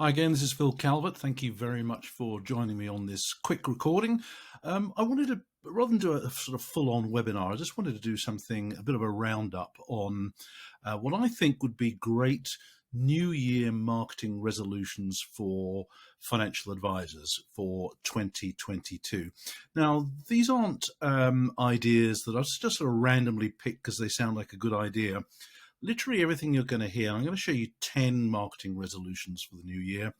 Hi again, this is Phil Calvert. Thank you very much for joining me on this quick recording. I wanted to, rather than do a sort of full-on webinar, I just wanted to do something, a bit of a roundup on what I think would be great New Year marketing resolutions for financial advisors for 2022. Now, these aren't ideas that I just sort of randomly picked because they sound like a good idea. Literally everything you're going to hear, I'm going to show you 10 marketing resolutions for the new year.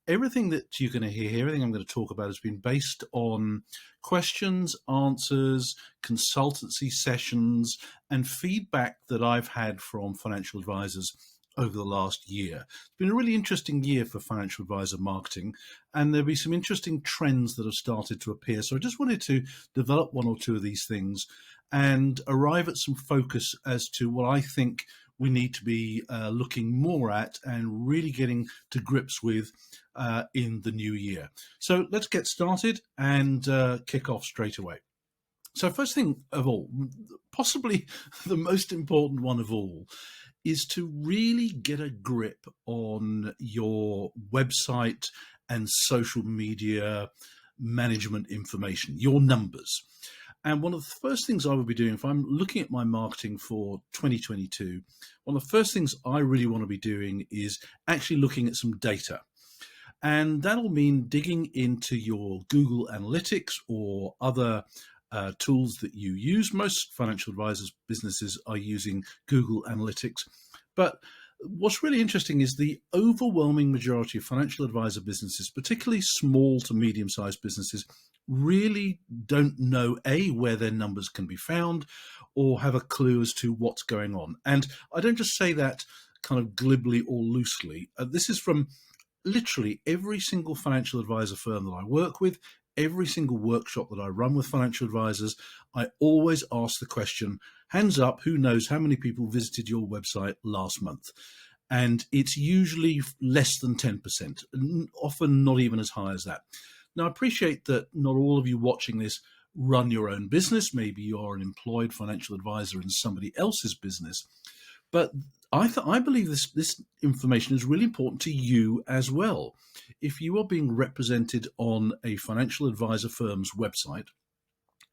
Everything that you're going to hear here, everything I'm going to talk about has been based on questions, answers, consultancy sessions, and feedback that I've had from financial advisors over the last year. It's been a really interesting year for financial advisor marketing, and there'll be some interesting trends that have started to appear. So I just wanted to develop one or two of these things and arrive at some focus as to what I think we need to be looking more at and really getting to grips with in the new year. So let's get started and kick off straight away. So first thing of all, possibly the most important one of all, is to really get a grip on your website and social media management information, your numbers. And one of the first things I would be doing if I'm looking at my marketing for 2022, one of the first things I really want to be doing is actually looking at some data. And that'll mean digging into your Google Analytics or other tools that you use. Most financial advisors businesses are using Google Analytics. But what's really interesting is the overwhelming majority of financial advisor businesses, particularly small to medium-sized businesses, really don't know, A, where their numbers can be found or have a clue as to what's going on. And I don't just say that kind of glibly or loosely. This is from literally every single financial advisor firm that I work with, every single workshop that I run with financial advisors. I always ask the question, hands up, who knows how many people visited your website last month? And it's usually less than 10%, often not even as high as that. Now, I appreciate that not all of you watching this run your own business. Maybe you're an employed financial advisor in somebody else's business. But I believe this information is really important to you as well. If you are being represented on a financial advisor firm's website,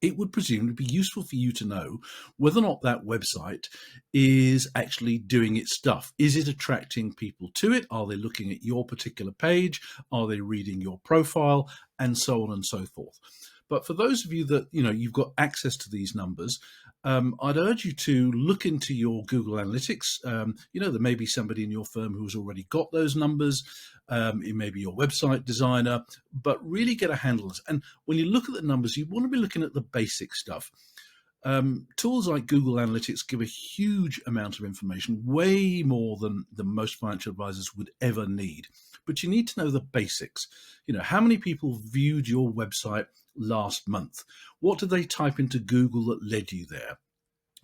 it would presumably be useful for you to know whether or not that website is actually doing its stuff. Is it attracting people to it? Are they looking at your particular page? Are they reading your profile? And so on and so forth. But for those of you that, you've got access to these numbers, I'd urge you to look into your Google Analytics. There may be somebody in your firm who's already got those numbers. It may be your website designer, but really get a handle on this. And when you look at the numbers, you want to be looking at the basic stuff. Tools like Google Analytics give a huge amount of information, way more than most financial advisors would ever need. But you need to know the basics. How many people viewed your website last month? What did they type into Google that led you there?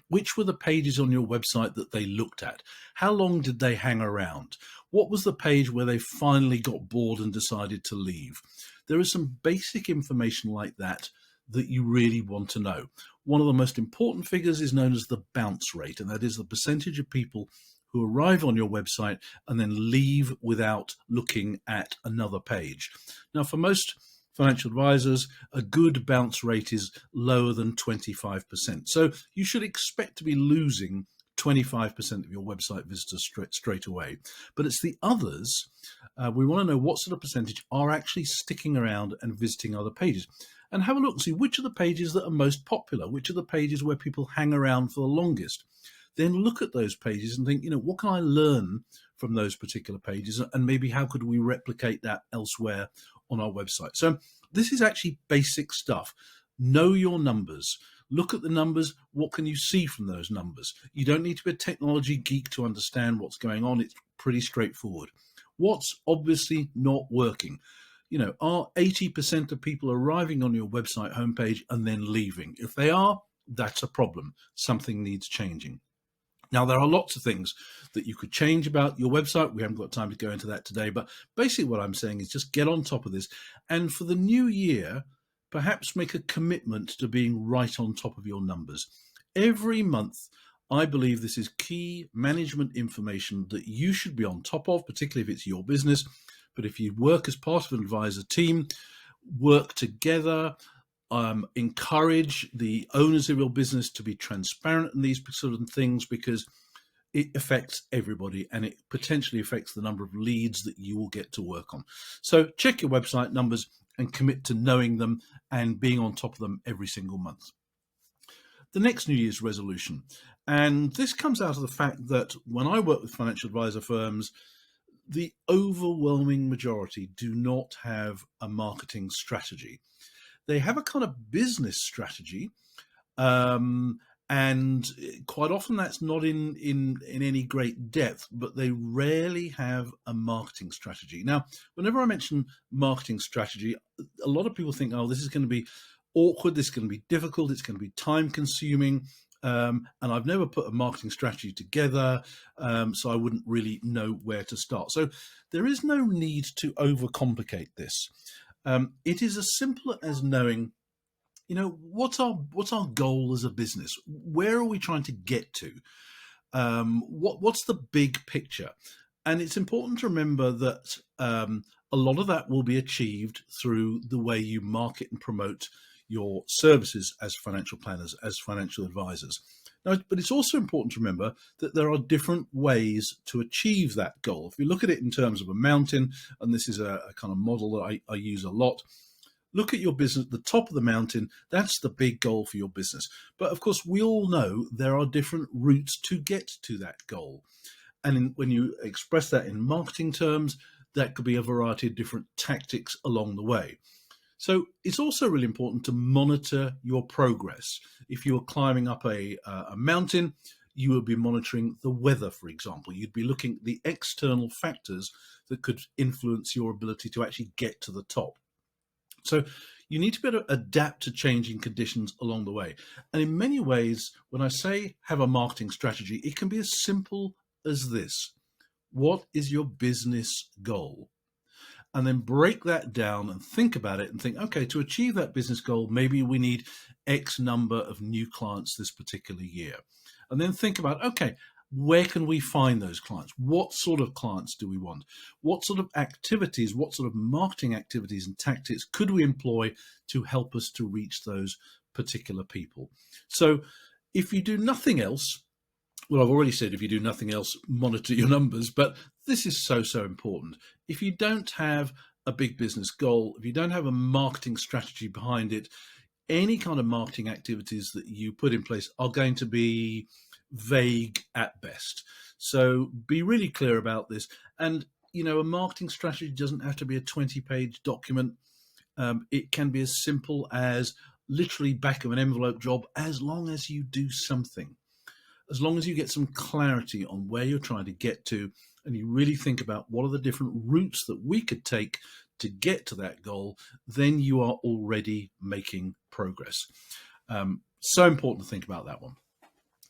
Which were the pages on your website that they looked at? How long did they hang around? What was the page where they finally got bored and decided to leave? There is some basic information like that you really want to know. One of the most important figures is known as the bounce rate, and that is the percentage of people who arrive on your website and then leave without looking at another page. Now, for most financial advisors, a good bounce rate is lower than 25%. So you should expect to be losing 25% of your website visitors straight away. But it's the others. We want to know what sort of percentage are actually sticking around and visiting other pages. And have a look and see which are the pages that are most popular, which are the pages where people hang around for the longest. Then look at those pages and think, what can I learn from those particular pages? And maybe how could we replicate that elsewhere on our website? So this is actually basic stuff. Know your numbers. Look at the numbers. What can you see from those numbers? You don't need to be a technology geek to understand what's going on. It's pretty straightforward. What's obviously not working? Are 80% of people arriving on your website homepage and then leaving? If they are, that's a problem. Something needs changing. Now, there are lots of things that you could change about your website. We haven't got time to go into that today, but basically what I'm saying is just get on top of this. And for the new year, perhaps make a commitment to being right on top of your numbers. Every month, I believe this is key management information that you should be on top of, particularly if it's your business, But if you work as part of an advisor team, work together, encourage the owners of your business to be transparent in these sort of things, because it affects everybody and it potentially affects the number of leads that you will get to work on. So check your website numbers and commit to knowing them and being on top of them every single month. The next New Year's resolution, and this comes out of the fact that when I work with financial advisor firms, the overwhelming majority do not have a marketing strategy. They have a kind of business strategy, and quite often that's not in any great depth, but they rarely have a marketing strategy. Now, whenever I mention marketing strategy, a lot of people think, oh, this is going to be awkward, this is going to be difficult, it's going to be time consuming, and I've never put a marketing strategy together, so I wouldn't really know where to start. So there is no need to overcomplicate this. It is as simple as knowing, what's our goal as a business? Where are we trying to get to? What's the big picture? And it's important to remember that a lot of that will be achieved through the way you market and promote your services as financial planners, as financial advisors. Now, but it's also important to remember that there are different ways to achieve that goal. If we look at it in terms of a mountain, and this is a kind of model that I use a lot, look at your business, the top of the mountain, that's the big goal for your business. But of course, we all know there are different routes to get to that goal. And when you express that in marketing terms, that could be a variety of different tactics along the way. So it's also really important to monitor your progress. If you're climbing up a mountain, you would be monitoring the weather, for example. You'd be looking at the external factors that could influence your ability to actually get to the top. So you need to be able to adapt to changing conditions along the way. And in many ways, when I say have a marketing strategy, it can be as simple as this. What is your business goal? And then break that down and think about it and think, okay, to achieve that business goal, maybe we need X number of new clients this particular year. And then think about, okay, where can we find those clients? What sort of clients do we want? What sort of activities, what sort of marketing activities and tactics could we employ to help us to reach those particular people? So if you do nothing else, well, I've already said, if you do nothing else, monitor your numbers, but this is so important. If you don't have a big business goal, if you don't have a marketing strategy behind it, any kind of marketing activities that you put in place are going to be vague at best. So be really clear about this. And, a marketing strategy doesn't have to be a 20-page document. It can be as simple as literally back of an envelope job, as long as you do something. As long as you get some clarity on where you're trying to get to, and you really think about what are the different routes that we could take to get to that goal, then you are already making progress. So important to think about that one.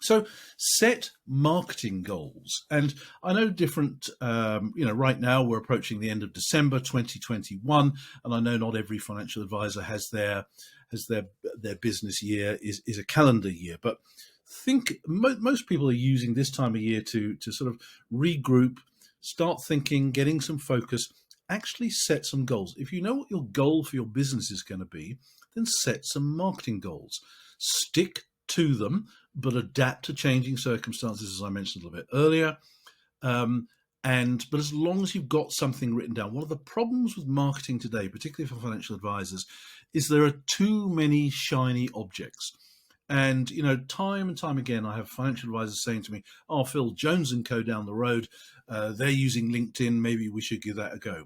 So set marketing goals. And I know different, right now we're approaching the end of December 2021, and I know not every financial advisor has their business year is a calendar year, but think most people are using this time of year to sort of regroup, start thinking, getting some focus, actually set some goals. If you know what your goal for your business is going to be, then set some marketing goals. Stick to them, but adapt to changing circumstances, as I mentioned a little bit earlier. But as long as you've got something written down, one of the problems with marketing today, particularly for financial advisors, is there are too many shiny objects. And, time and time again, I have financial advisors saying to me, oh, Phil, Jones & Co. down the road, they're using LinkedIn, maybe we should give that a go.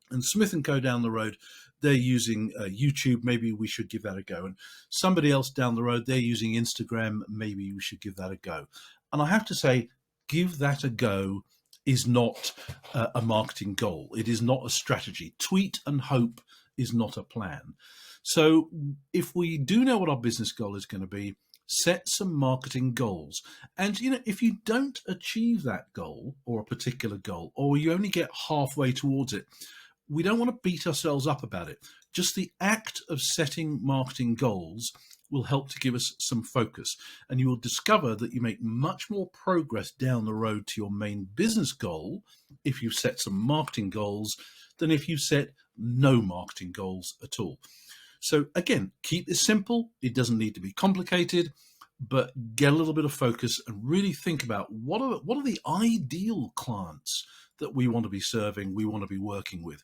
And Smith & Co. down the road, they're using YouTube, maybe we should give that a go. And somebody else down the road, they're using Instagram, maybe we should give that a go. And I have to say, give that a go is not a marketing goal. It is not a strategy. Tweet and hope is not a plan. So if we do know what our business goal is going to be, set some marketing goals. And, if you don't achieve that goal or a particular goal, or you only get halfway towards it, we don't want to beat ourselves up about it. Just the act of setting marketing goals will help to give us some focus. And you will discover that you make much more progress down the road to your main business goal if you set some marketing goals than if you set no marketing goals at all. So again, keep this simple. It doesn't need to be complicated, but get a little bit of focus and really think about what are the ideal clients that we want to be serving, we want to be working with.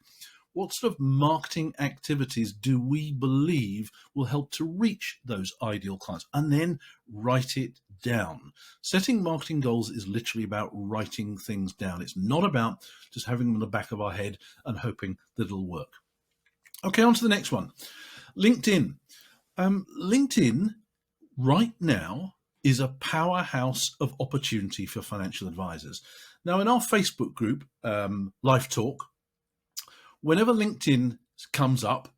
What sort of marketing activities do we believe will help to reach those ideal clients? And then write it down. Setting marketing goals is literally about writing things down. It's not about just having them in the back of our head and hoping that it'll work. Okay, on to the next one. LinkedIn. LinkedIn right now is a powerhouse of opportunity for financial advisors. Now, in our Facebook group, Life Talk, whenever LinkedIn comes up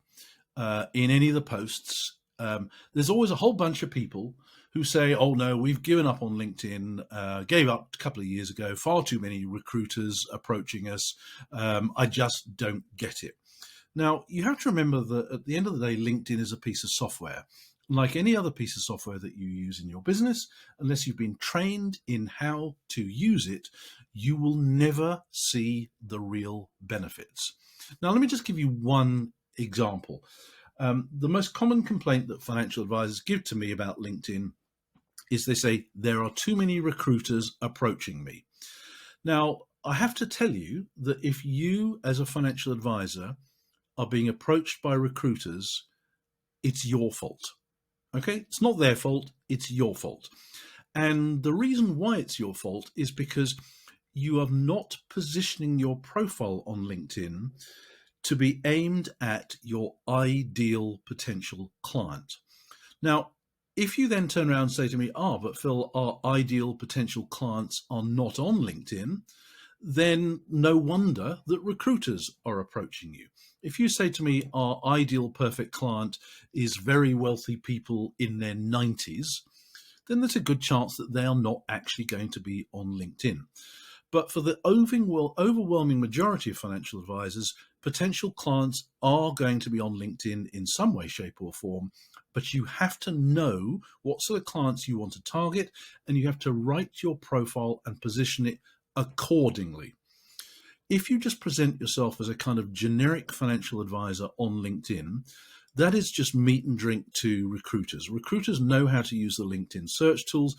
in any of the posts, there's always a whole bunch of people who say, oh no, we've given up on LinkedIn, gave up a couple of years ago, far too many recruiters approaching us, I just don't get it. Now, you have to remember that at the end of the day, LinkedIn is a piece of software. Like any other piece of software that you use in your business, unless you've been trained in how to use it, you will never see the real benefits. Now, let me just give you one example. The most common complaint that financial advisors give to me about LinkedIn is they say, there are too many recruiters approaching me. Now, I have to tell you that if you as a financial advisor are being approached by recruiters, it's your fault. Okay, it's not their fault, it's your fault. And the reason why it's your fault is because you are not positioning your profile on LinkedIn to be aimed at your ideal potential client. Now, if you then turn around and say to me, but Phil, our ideal potential clients are not on LinkedIn, then no wonder that recruiters are approaching you. If you say to me, our ideal perfect client is very wealthy people in their 90s, then there's a good chance that they are not actually going to be on LinkedIn. But for the overwhelming majority of financial advisors, potential clients are going to be on LinkedIn in some way, shape or form, but you have to know what sort of clients you want to target, and you have to write your profile and position it accordingly. If you just present yourself as a kind of generic financial advisor on LinkedIn, that is just meat and drink to recruiters. Recruiters know how to use the LinkedIn search tools.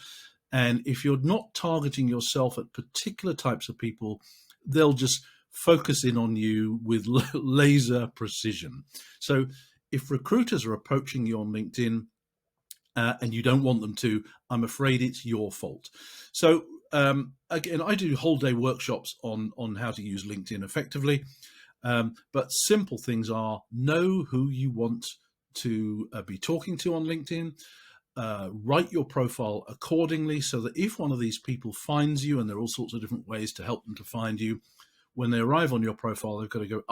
And if you're not targeting yourself at particular types of people, they'll just focus in on you with laser precision. So if recruiters are approaching you on LinkedIn and you don't want them to, I'm afraid it's your fault. So again, I do whole day workshops on how to use LinkedIn effectively. But simple things are, know who you want to be talking to on LinkedIn. Write your profile accordingly so that if one of these people finds you, and there are all sorts of different ways to help them to find you, when they arrive on your profile, they've got to go,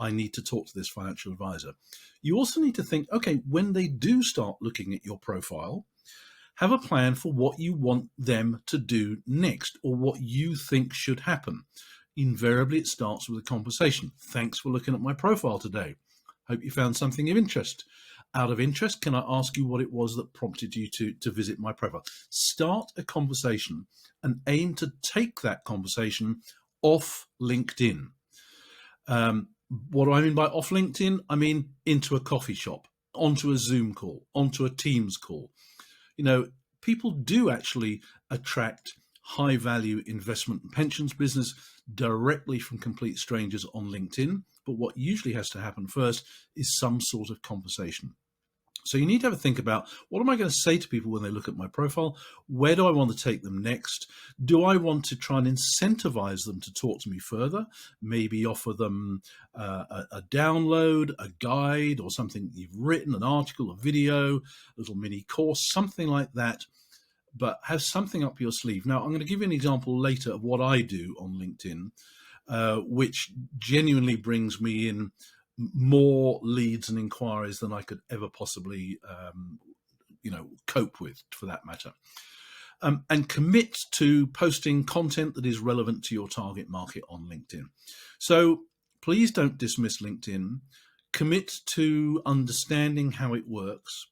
I need to talk to this financial advisor. You also need to think, okay, when they do start looking at your profile, have a plan for what you want them to do next, or what you think should happen. Invariably, it starts with a conversation. Thanks for looking at my profile today. Hope you found something of interest. Out of interest, can I ask you what it was that prompted you to visit my profile? Start a conversation and aim to take that conversation off LinkedIn. What do I mean by off LinkedIn? I mean into a coffee shop, onto a Zoom call, onto a Teams call. You know, people do actually attract high value investment and pensions business directly from complete strangers on LinkedIn. But what usually has to happen first is some sort of conversation. So you need to have a think about, what am I going to say to people when they look at my profile? Where do I want to take them next? Do I want to try and incentivize them to talk to me further? Maybe offer them a download, a guide, or something you've written, an article, a video, a little mini course, something like that. But have something up your sleeve. Now, I'm going to give you an example later of what I do on LinkedIn, which genuinely brings me in more leads and inquiries than I could ever possibly, cope with, for that matter. And commit to posting content that is relevant to your target market on LinkedIn. So please don't dismiss LinkedIn. Commit to understanding how it works.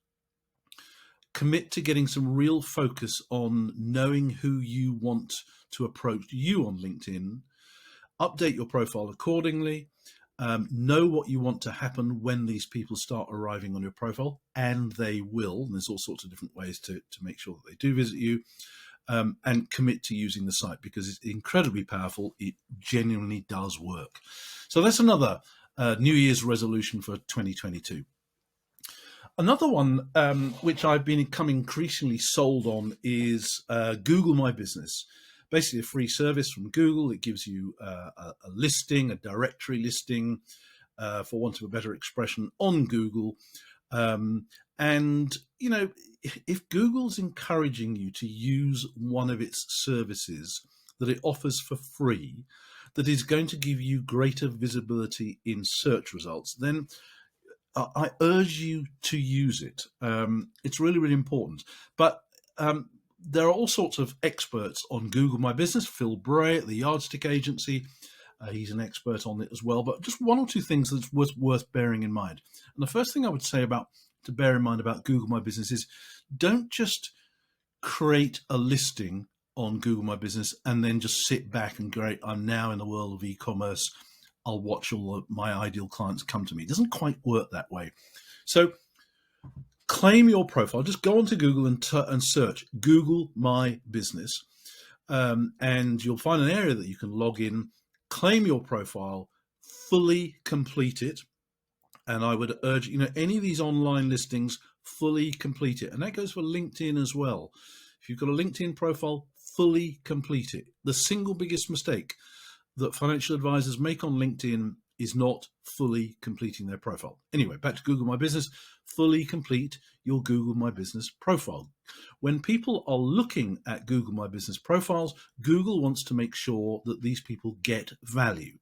commit to getting some real focus on knowing who you want to approach you on LinkedIn, update your profile accordingly, know what you want to happen when these people start arriving on your profile, and they will. And there's all sorts of different ways to make sure that they do visit you, and commit to using the site because it's incredibly powerful. It genuinely does work. So that's another New Year's resolution for 2022. Another one which I've become increasingly sold on is Google My Business. Basically a free service from Google. It gives you a listing, a directory listing, for want of a better expression, on Google. And, you know, if Google's encouraging you to use one of its services that it offers for free, that is going to give you greater visibility in search results, then I urge you to use it. It's really, really important. But there are all sorts of experts on Google My Business. Phil Bray at the Yardstick Agency, he's an expert on it as well. But just one or two things that's worth bearing in mind. And the first thing I would say to bear in mind about Google My Business is don't just create a listing on Google My Business and then just sit back and great, I'm now in the world of e-commerce. I'll watch all of my ideal clients come to me. It doesn't quite work that way. So claim your profile. Just go onto Google and search Google My Business, and you'll find an area that you can log in, claim your profile, fully complete it. And I would urge, any of these online listings, fully complete it. And that goes for LinkedIn as well. If you've got a LinkedIn profile, fully complete it. The single biggest mistake that financial advisors make on LinkedIn is not fully completing their profile. Anyway, back to Google My Business. Fully complete your Google My Business profile. When people are looking at Google My Business profiles, Google wants to make sure that these people get value.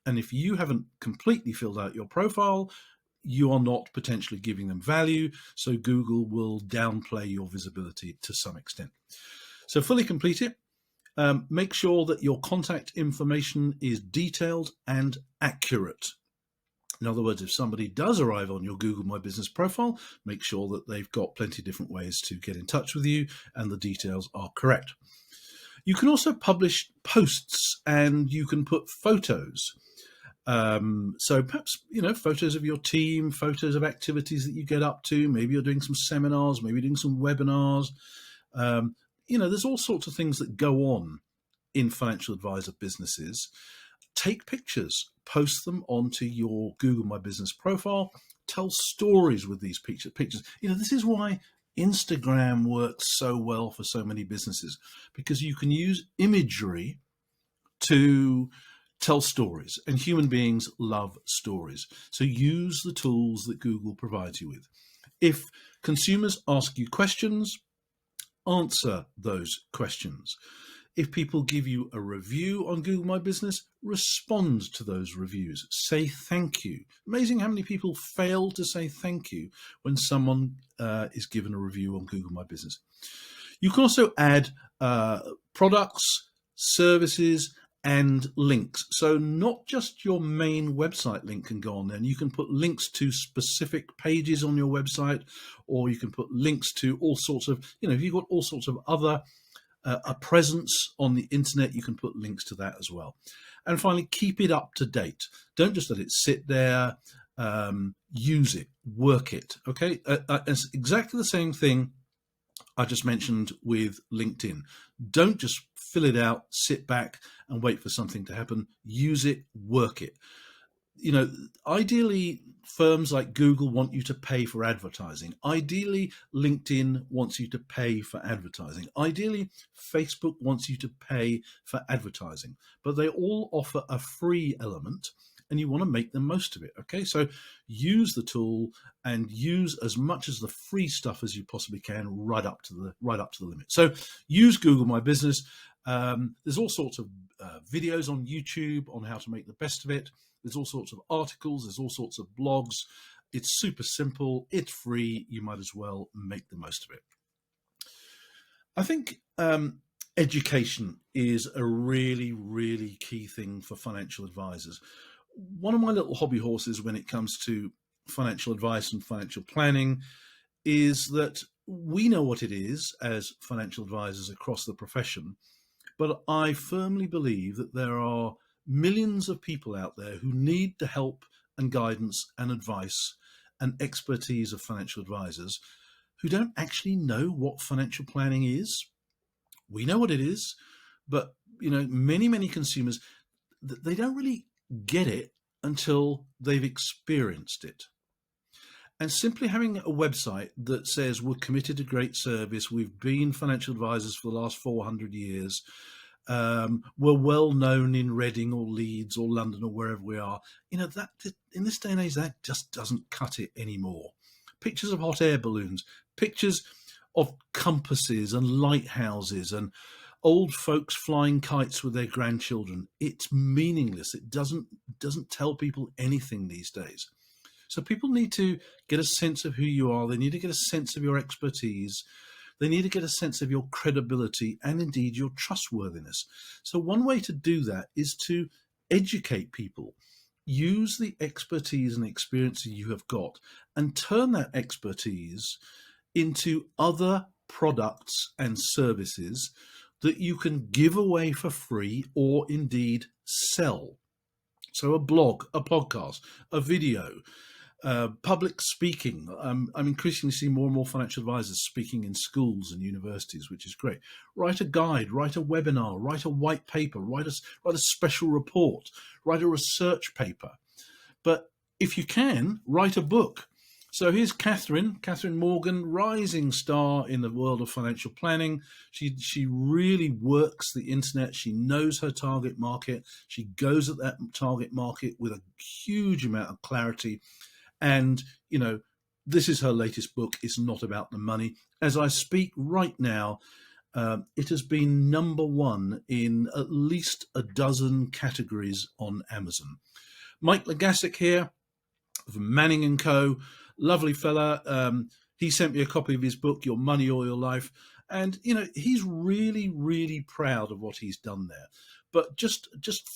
And if you haven't completely filled out your profile, you are not potentially giving them value. So Google will downplay your visibility to some extent. So fully complete it. Make sure that your contact information is detailed and accurate. In other words, if somebody does arrive on your Google My Business profile, make sure that they've got plenty of different ways to get in touch with you and the details are correct. You can also publish posts and you can put photos. So perhaps, photos of your team, photos of activities that you get up to. Maybe you're doing some seminars, maybe doing some webinars. There's all sorts of things that go on in financial advisor businesses. Take pictures, post them onto your Google My Business profile, tell stories with these pictures. This is why Instagram works so well for so many businesses, because you can use imagery to tell stories, and human beings love stories. So use the tools that Google provides you with. If consumers ask you questions, answer those questions. If people give you a review on Google My Business, respond to those reviews. Say thank you. Amazing how many people fail to say thank you when someone is given a review on Google My Business. You can also add products, services, and links. So not just your main website link can go on there. And you can put links to specific pages on your website, or you can put links to all sorts of, if you've got all sorts of other a presence on the internet, you can put links to that as well. And finally, keep it up to date. Don't just let it sit there. Use it, work it. Okay, it's exactly the same thing I just mentioned with LinkedIn. Don't just fill it out, sit back and wait for something to happen. Use it, work it. Ideally, firms like Google want you to pay for advertising. Ideally, LinkedIn wants you to pay for advertising. Ideally, Facebook wants you to pay for advertising. But they all offer a free element, and you want to make the most of it. Okay, so use the tool and use as much as the free stuff as you possibly can, right up to the limit. So use Google My Business. There's all sorts of videos on YouTube on how to make the best of it. There's all sorts of articles. There's all sorts of blogs. It's super simple. It's free. You might as well make the most of it. I think education is a really, really key thing for financial advisors. One of my little hobby horses when it comes to financial advice and financial planning is that we know what it is as financial advisors across the profession, but I firmly believe that there are millions of people out there who need the help and guidance and advice and expertise of financial advisors who don't actually know what financial planning is. We know what it is, but many consumers, they don't really get it until they've experienced it. And simply having a website that says we're committed to great service, we've been financial advisors for the last 400 years, we're well known in Reading or Leeds or London or wherever we are, that in this day and age, that just doesn't cut it anymore. Pictures of hot air balloons, pictures of compasses and lighthouses and old folks flying kites with their grandchildren. It's meaningless. It doesn't tell people anything these days. So people need to get a sense of who you are. They need to get a sense of your expertise. They need to get a sense of your credibility and indeed your trustworthiness. So one way to do that is to educate people. Use the expertise and experience that you have got and turn that expertise into other products and services that you can give away for free or indeed sell. So a blog, a podcast, a video, public speaking. I'm increasingly seeing more and more financial advisors speaking in schools and universities, which is great. Write a guide, write a webinar, write a white paper, write a special report, write a research paper. But if you can, write a book. So here's Catherine Morgan, rising star in the world of financial planning. She really works the internet. She knows her target market. She goes at that target market with a huge amount of clarity. And, this is her latest book. It's not about the money. As I speak right now, it has been #1 in at least a dozen categories on Amazon. Mike Legasic here from Manning & Co. Lovely fella. He sent me a copy of his book, Your Money or Your Life. And, he's really, really proud of what he's done there. But just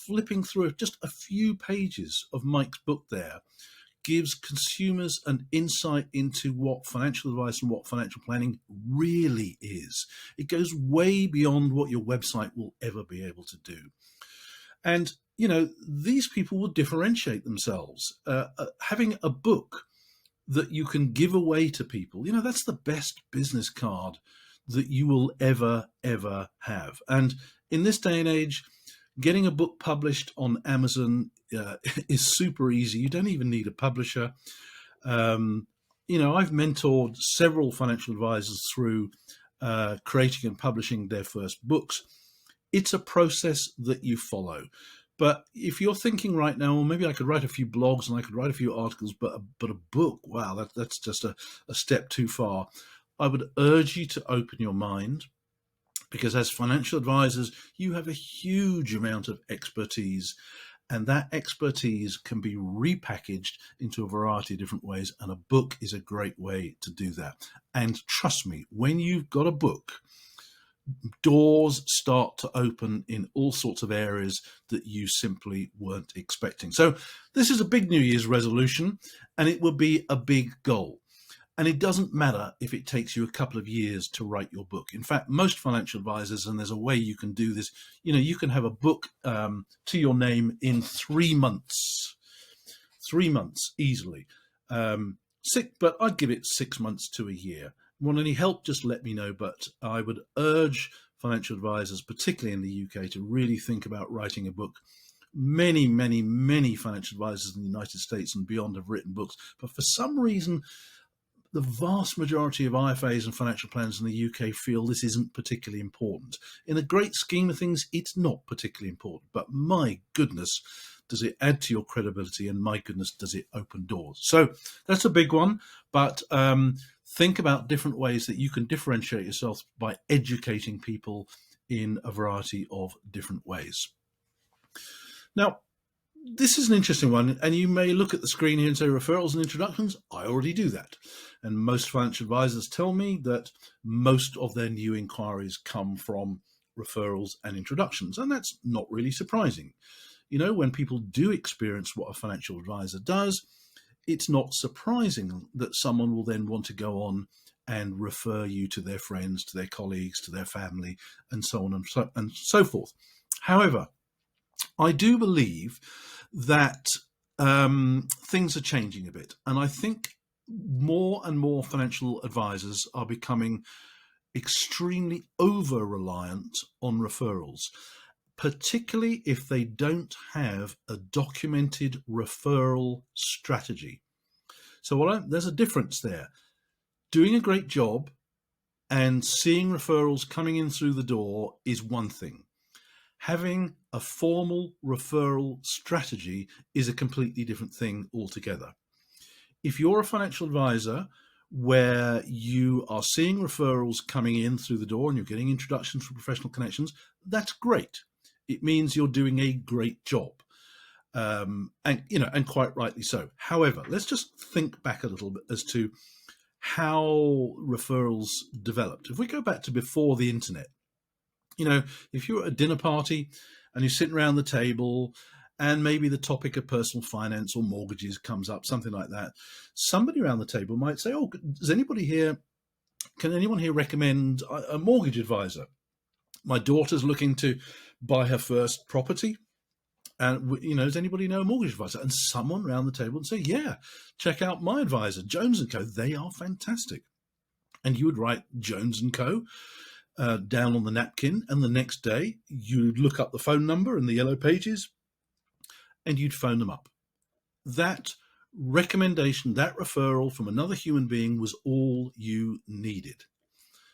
flipping through just a few pages of Mike's book there gives consumers an insight into what financial advice and what financial planning really is. It goes way beyond what your website will ever be able to do. And, these people will differentiate themselves. Having a book that you can give away to people, that's the best business card that you will ever have. And in this day and age, getting a book published on Amazon is super easy. You don't even need a publisher. I've mentored several financial advisors through creating and publishing their first books. It's a process that you follow. But if you're thinking right now, well, maybe I could write a few blogs and I could write a few articles, but a book, wow, that's just a step too far. I would urge you to open your mind, because as financial advisors, you have a huge amount of expertise, and that expertise can be repackaged into a variety of different ways, and a book is a great way to do that. And trust me, when you've got a book, doors start to open in all sorts of areas that you simply weren't expecting. So this is a big New Year's resolution, and it will be a big goal. And it doesn't matter if it takes you a couple of years to write your book. In fact, most financial advisors, and there's a way you can do this, you can have a book to your name in 3 months. 3 months easily. But I'd give it 6 months to a year. Want any help, just let me know. But I would urge financial advisors, particularly in the UK, to really think about writing a book. Many financial advisors in the United States and beyond have written books. But for some reason, the vast majority of IFAs and financial planners in the UK feel this isn't particularly important. In the great scheme of things, it's not particularly important. But my goodness, does it add to your credibility, and my goodness, does it open doors. So that's a big one. But think about different ways that you can differentiate yourself by educating people in a variety of different ways. Now, this is an interesting one, and you may look at the screen here and say referrals and introductions. I already do that. And most financial advisors tell me that most of their new inquiries come from referrals and introductions. And that's not really surprising. When people do experience what a financial advisor does, it's not surprising that someone will then want to go on and refer you to their friends, to their colleagues, to their family, and so on and so forth. However, I do believe that things are changing a bit, and I think more and more financial advisors are becoming extremely over-reliant on referrals, particularly if they don't have a documented referral strategy. So there's a difference there. Doing a great job and seeing referrals coming in through the door is one thing. Having a formal referral strategy is a completely different thing altogether. If you're a financial advisor where you are seeing referrals coming in through the door and you're getting introductions from professional connections, that's great. It means you're doing a great job. And quite rightly so. However, let's just think back a little bit as to how referrals developed. If we go back to before the internet, if you're at a dinner party and you're sitting around the table and maybe the topic of personal finance or mortgages comes up, something like that, somebody around the table might say, oh, can anyone here recommend a mortgage advisor? My daughter's looking to buy her first property. And, does anybody know a mortgage advisor? And someone around the table would say, yeah, check out my advisor, Jones & Co. They are fantastic. And you would write Jones & Co. Down on the napkin. And the next day, you'd look up the phone number in the yellow pages and you'd phone them up. That recommendation, that referral from another human being was all you needed.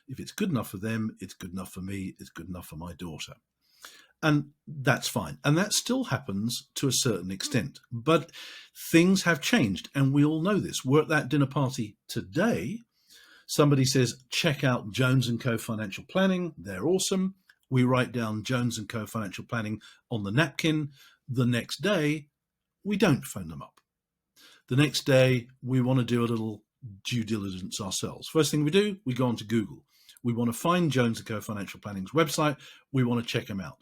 If it's good enough for them, it's good enough for me, it's good enough for my daughter. And that's fine. And that still happens to a certain extent. But things have changed, and we all know this. We're at that dinner party today. Somebody says, check out Jones & Co. Financial Planning. They're awesome. We write down Jones & Co. Financial Planning on the napkin. The next day, we don't phone them up. The next day, we want to do a little due diligence ourselves. First thing we do, we go onto Google. We want to find Jones & Co. Financial Planning's website. We want to check them out.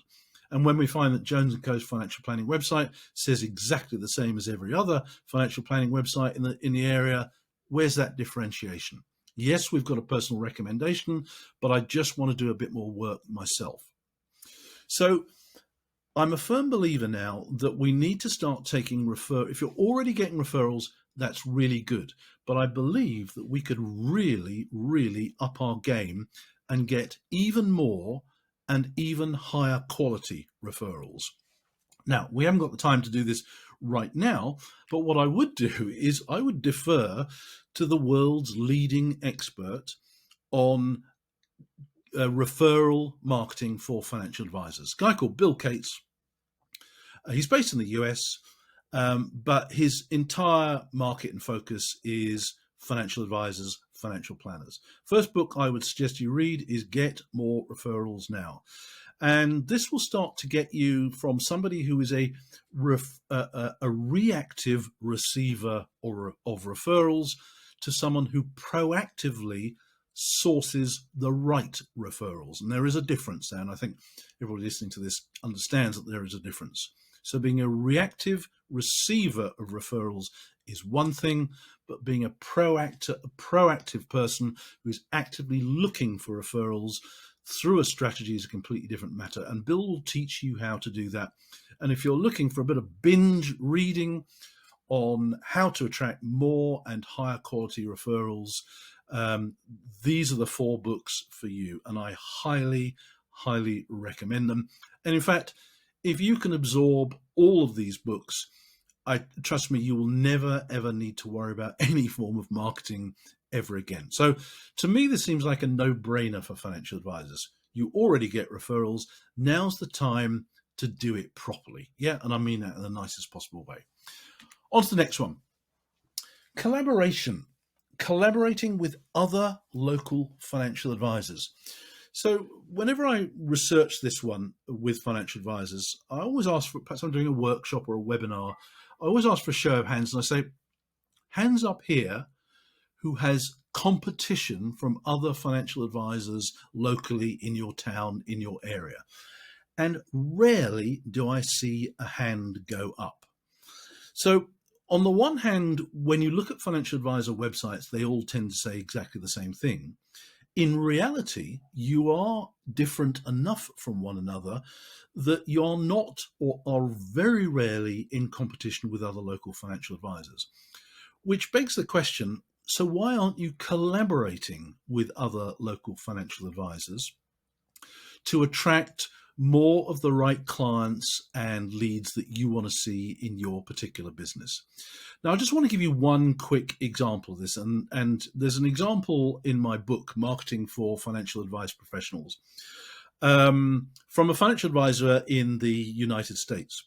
And when we find that Jones & Co.'s financial planning website says exactly the same as every other financial planning website in the area, where's that differentiation? Yes, we've got a personal recommendation, but I just want to do a bit more work myself. So I'm a firm believer now that we need to start taking if you're already getting referrals, that's really good. But I believe that we could really, really up our game and get even more and even higher quality referrals. Now, we haven't got the time to do this right now, but what I would do is I would defer to the world's leading expert on referral marketing for financial advisors, a guy called Bill Cates. He's based in the US, but his entire market and focus is financial advisors, financial planners. First book I would suggest you read is Get More Referrals Now. And this will start to get you from somebody who is a reactive receiver of referrals to someone who proactively sources the right referrals. And there is a difference there. And I think everybody listening to this understands that there is a difference. So being a reactive receiver of referrals is one thing, but being a proactive person who is actively looking for referrals through a strategy is a completely different matter. And Bill will teach you how to do that. And if you're looking for a bit of binge reading on how to attract more and higher quality referrals, these are the 4 books for you. And I highly, highly recommend them. And in fact, if you can absorb all of these books, trust me, you will never, ever need to worry about any form of marketing ever again. So to me, this seems like a no-brainer for financial advisors. You already get referrals. Now's the time to do it properly. Yeah, and I mean that in the nicest possible way. On to the next one. Collaboration. Collaborating with other local financial advisors. So whenever I research this one with financial advisors, I always ask for, perhaps I'm doing a workshop or a webinar, I always ask for a show of hands and I say, hands up here who has competition from other financial advisors locally in your town, in your area. And rarely do I see a hand go up. So on the one hand, when you look at financial advisor websites, they all tend to say exactly the same thing. In reality, you are different enough from one another that you're not, or are very rarely, in competition with other local financial advisors. Which begs the question, so why aren't you collaborating with other local financial advisors to attract more of the right clients and leads that you want to see in your particular business? Now, I just want to give you one quick example of this, and there's an example in my book, Marketing for Financial Advice Professionals, from a financial advisor in the United States.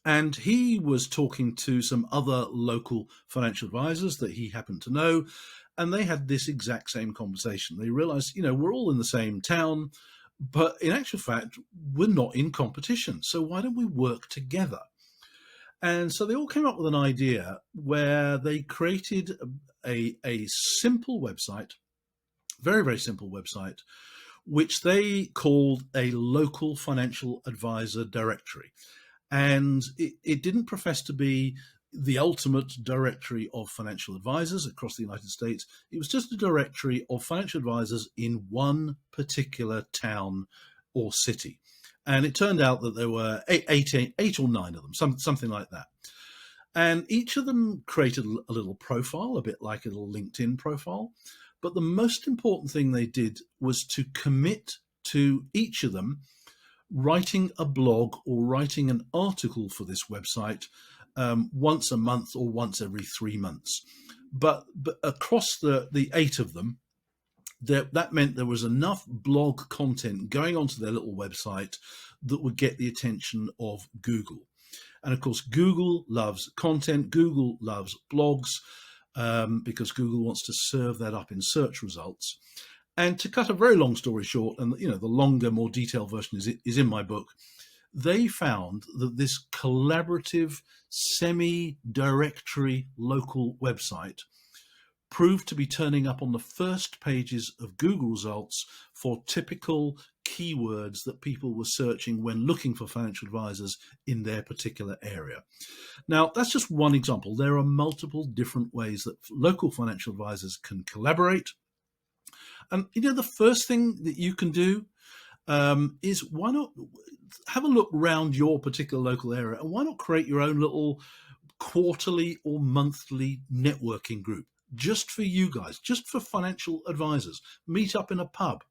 And he was talking to some other local financial advisors that he happened to know, and they had this exact same conversation. They realized, we're all in the same town, but in actual fact, we're not in competition. So why don't we work together? And so they all came up with an idea where they created a simple website, very, very simple website, which they called a local financial advisor directory. And it didn't profess to be the ultimate directory of financial advisors across the United States. It was just a directory of financial advisors in one particular town or city. And it turned out that there were eight or nine of them, something like that. And each of them created a little profile, a bit like a little LinkedIn profile. But the most important thing they did was to commit to each of them writing a blog or writing an article for this website once a month or once every 3 months. But across the eight of them, that meant there was enough blog content going onto their little website that would get the attention of Google. And of course, Google loves content. Google loves blogs because Google wants to serve that up in search results. And to cut a very long story short, and the longer, more detailed version is in my book, they found that this collaborative, semi-directory local website proved to be turning up on the first pages of Google results for typical keywords that people were searching when looking for financial advisors in their particular area. Now, that's just one example. There are multiple different ways that local financial advisors can collaborate. And the first thing that you can do is, why not have a look around your particular local area, and why not create your own little quarterly or monthly networking group just for you guys, just for financial advisors. Meet up in a pub.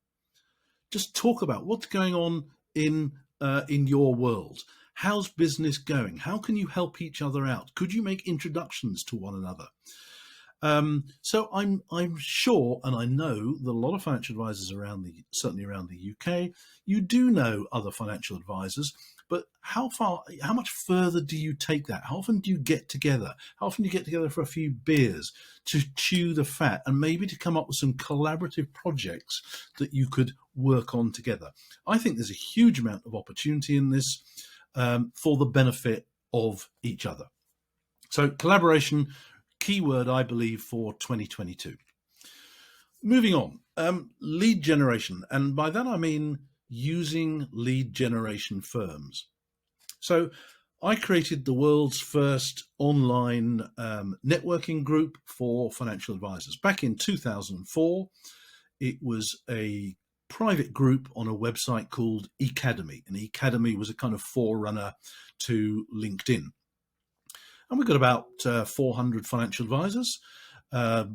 Just talk about what's going on in your world. How's business going? How can you help each other out? Could you make introductions to one another? So I'm sure, and I know that a lot of financial advisors certainly around the UK, you do know other financial advisors, but how much further do you take that? How often do you get together? How often do you get together for a few beers to chew the fat and maybe to come up with some collaborative projects that you could work on together? I think there's a huge amount of opportunity in this for the benefit of each other. So collaboration, keyword, I believe, for 2022. Moving on, lead generation. And by that, I mean using lead generation firms. So I created the world's first online networking group for financial advisors. Back in 2004, it was a private group on a website called Ecademy. And Ecademy was a kind of forerunner to LinkedIn. And we got about 400 financial advisors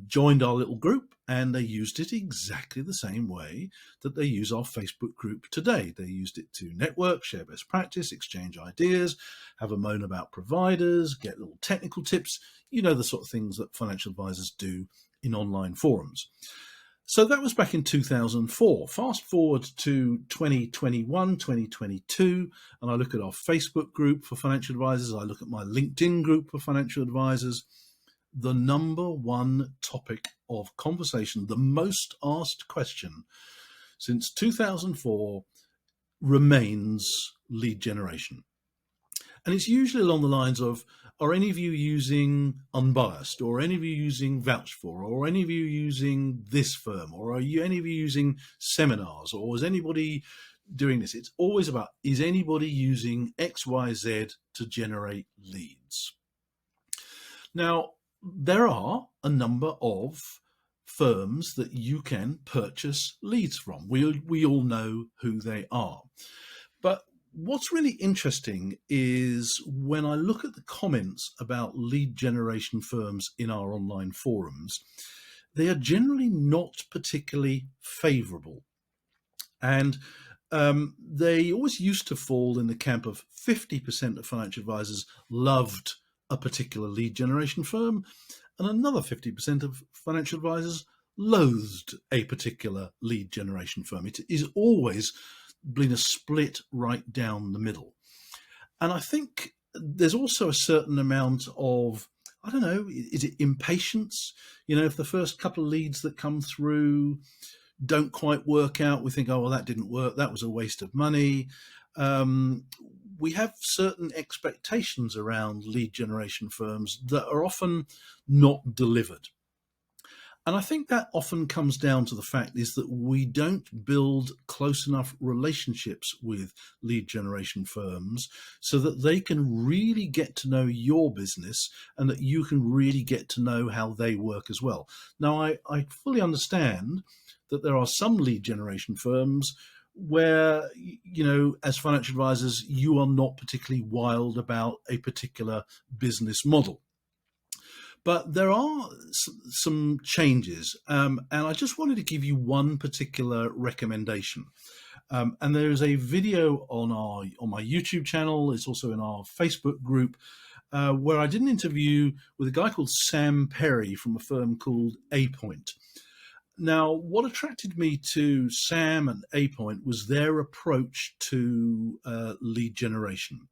joined our little group, and they used it exactly the same way that they use our Facebook group today. They used it to network, share best practice, exchange ideas, have a moan about providers, get little technical tips, the sort of things that financial advisors do in online forums. So that was back in 2004. Fast forward to 2021, 2022, and I look at our Facebook group for financial advisors. I look at my LinkedIn group for financial advisors. The number one topic of conversation, the most asked question since 2004 remains lead generation. And it's usually along the lines of, are any of you using Unbiased, or any of you using Vouch For, or any of you using this firm, or are any of you using seminars, or is anybody doing this? It's always about, is anybody using XYZ to generate leads? Now, there are a number of firms that you can purchase leads from. We all know who they are. But what's really interesting is when I look at the comments about lead generation firms in our online forums, they are generally not particularly favorable. And they always used to fall in the camp of 50% of financial advisors loved a particular lead generation firm, and another 50% of financial advisors loathed a particular lead generation firm. It is always been a split right down the middle. And I think there's also a certain amount of, I don't know, is it impatience? If the first couple of leads that come through don't quite work out, we think, oh, well, that didn't work. That was a waste of money. We have certain expectations around lead generation firms that are often not delivered. And I think that often comes down to the fact is that we don't build close enough relationships with lead generation firms so that they can really get to know your business and that you can really get to know how they work as well. Now, I fully understand that there are some lead generation firms where, as financial advisors, you are not particularly wild about a particular business model. But there are some changes, and I just wanted to give you one particular recommendation. And there is a video on my YouTube channel. It's also in our Facebook group, where I did an interview with a guy called Sam Perry from a firm called A Point. Now, what attracted me to Sam and A Point was their approach to lead generation.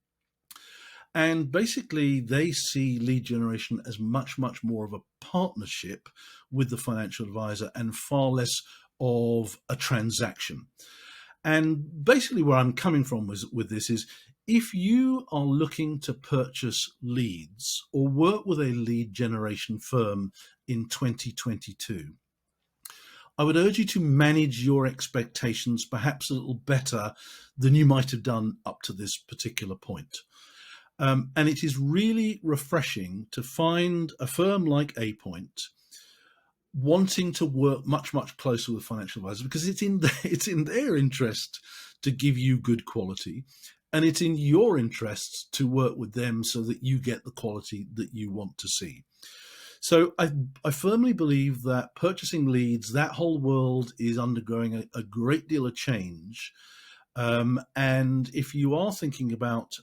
And basically, they see lead generation as much, much more of a partnership with the financial advisor and far less of a transaction. And basically, where I'm coming from with this is, if you are looking to purchase leads or work with a lead generation firm in 2022, I would urge you to manage your expectations perhaps a little better than you might have done up to this particular point. And it is really refreshing to find a firm like A Point wanting to work much, much closer with financial advisors, because it's in their interest to give you good quality, and it's in your interests to work with them so that you get the quality that you want to see. So I firmly believe that purchasing leads, that whole world is undergoing a great deal of change. And if you are thinking about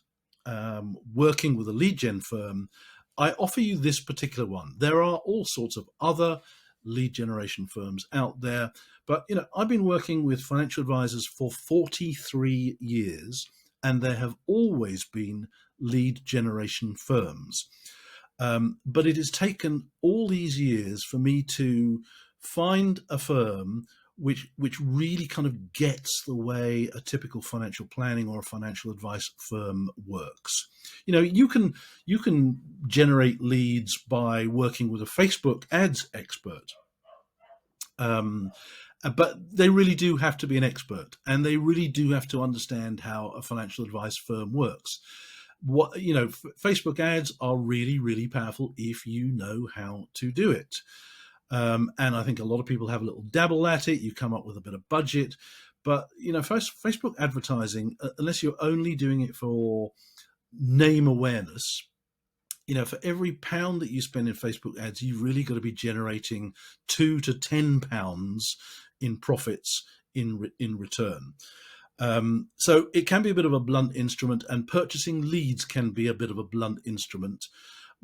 working with a lead gen firm, I offer you this particular one. There are all sorts of other lead generation firms out there, but I've been working with financial advisors for 43 years, and there have always been lead generation firms. But it has taken all these years for me to find a firm which really kind of gets the way a typical financial planning or a financial advice firm works. You can generate leads by working with a Facebook ads expert. But they really do have to be an expert, and they really do have to understand how a financial advice firm works. Facebook ads are really, really powerful if you know how to do it. And I think a lot of people have a little dabble at it. You come up with a bit of budget, but Facebook advertising, unless you're only doing it for name awareness, for every £1 that you spend in Facebook ads, you've really got to be generating £2 to £10 in profits in return. So it can be a bit of a blunt instrument, and purchasing leads can be a bit of a blunt instrument.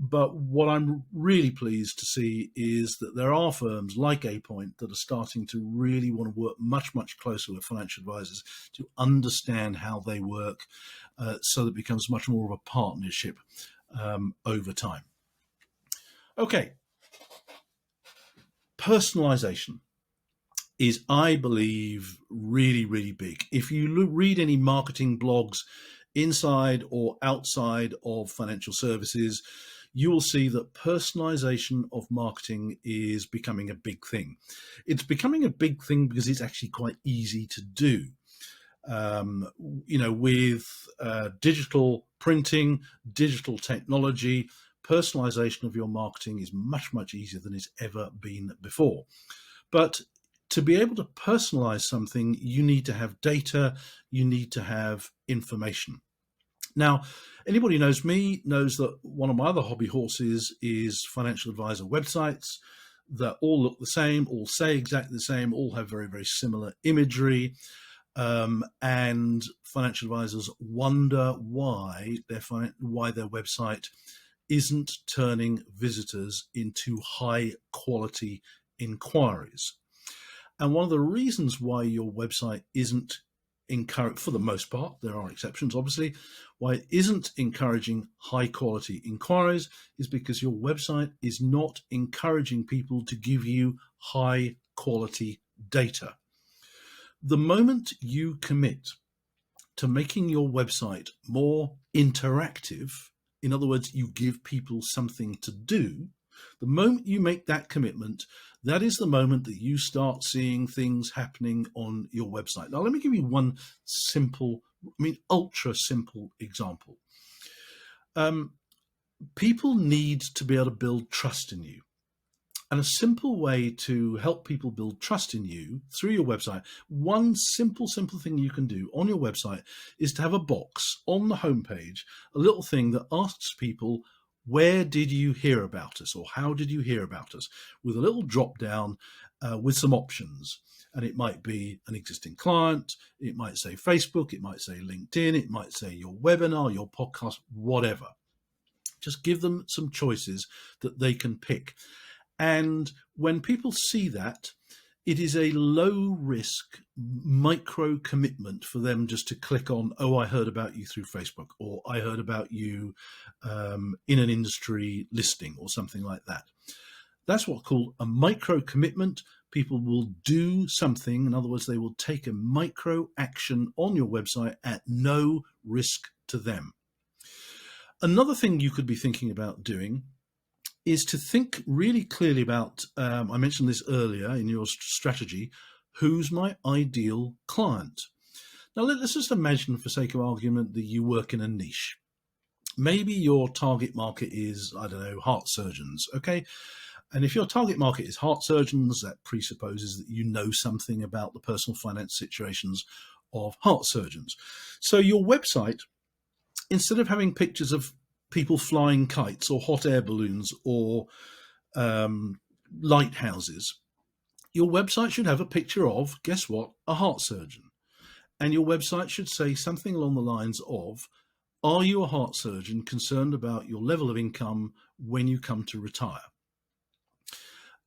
But what I'm really pleased to see is that there are firms like A Point that are starting to really want to work much, much closer with financial advisors to understand how they work, so that it becomes much more of a partnership over time. Okay. Personalisation is, I believe, really, really big. If you read any marketing blogs inside or outside of financial services, you will see that personalization of marketing is becoming a big thing. It's becoming a big thing because it's actually quite easy to do. With digital printing, digital technology, personalization of your marketing is much, much easier than it's ever been before. But to be able to personalize something, you need to have data, you need to have information. Now, anybody who knows me knows that one of my other hobby horses is financial advisor websites that all look the same, all say exactly the same, all have very, very similar imagery. And financial advisors wonder why their website isn't turning visitors into high quality inquiries. And one of the reasons why your website isn't for the most part, there are exceptions obviously, why it isn't encouraging high quality inquiries is because your website is not encouraging people to give you high quality data. The moment you commit to making your website more interactive, in other words, you give people something to do, the moment you make that commitment, that is the moment that you start seeing things happening on your website. Now, let me give you one ultra simple example. People need to be able to build trust in you. And a simple way to help people build trust in you through your website, one simple thing you can do on your website is to have a box on the homepage, a little thing that asks people, where did you hear about us, or how did you hear about us, with a little drop down with some options. And it might be an existing client, it might say Facebook, it might say LinkedIn, it might say your webinar, your podcast, whatever. Just give them some choices that they can pick. And when people see that, it is a low risk micro commitment for them just to click on, oh, I heard about you through Facebook, or I heard about you in an industry listing or something like that. That's what's called a micro commitment. People will do something. In other words, they will take a micro action on your website at no risk to them. Another thing you could be thinking about doing is to think really clearly about, I mentioned this earlier in your strategy, who's my ideal client? Now, let's just imagine, for sake of argument, that you work in a niche. Maybe your target market is, I don't know, heart surgeons, okay? And if your target market is heart surgeons, that presupposes that you know something about the personal finance situations of heart surgeons. So your website, instead of having pictures of people flying kites or hot air balloons or lighthouses, your website should have a picture of, guess what, a heart surgeon. And your website should say something along the lines of, are you a heart surgeon concerned about your level of income when you come to retire?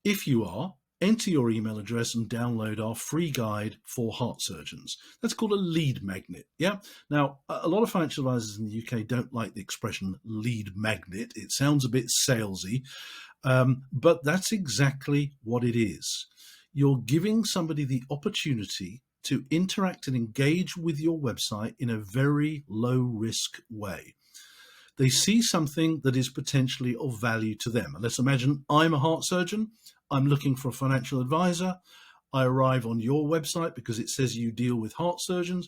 If you are, enter your email address and download our free guide for heart surgeons. That's called a lead magnet. Yeah. Now, a lot of financial advisors in the UK don't like the expression lead magnet. It sounds a bit salesy, but that's exactly what it is. You're giving somebody the opportunity to interact and engage with your website in a very low risk way. They see something that is potentially of value to them. And let's imagine I'm a heart surgeon. I'm looking for a financial advisor. I arrive on your website because it says you deal with heart surgeons.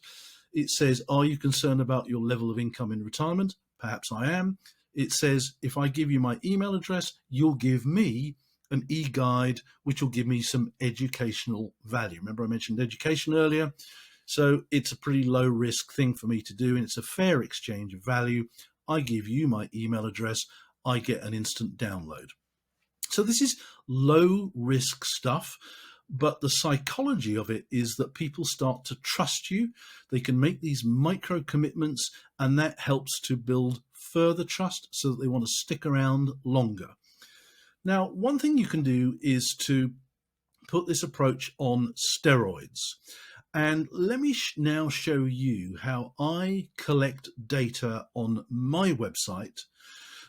It says, are you concerned about your level of income in retirement? Perhaps I am. It says, if I give you my email address, you'll give me an e-guide, which will give me some educational value. Remember I mentioned education earlier? So it's a pretty low risk thing for me to do, and it's a fair exchange of value. I give you my email address, I get an instant download. So this is low risk stuff, but the psychology of it is that people start to trust you. They can make these micro commitments, and that helps to build further trust so that they want to stick around longer. Now, one thing you can do is to put this approach on steroids. And let me now show you how I collect data on my website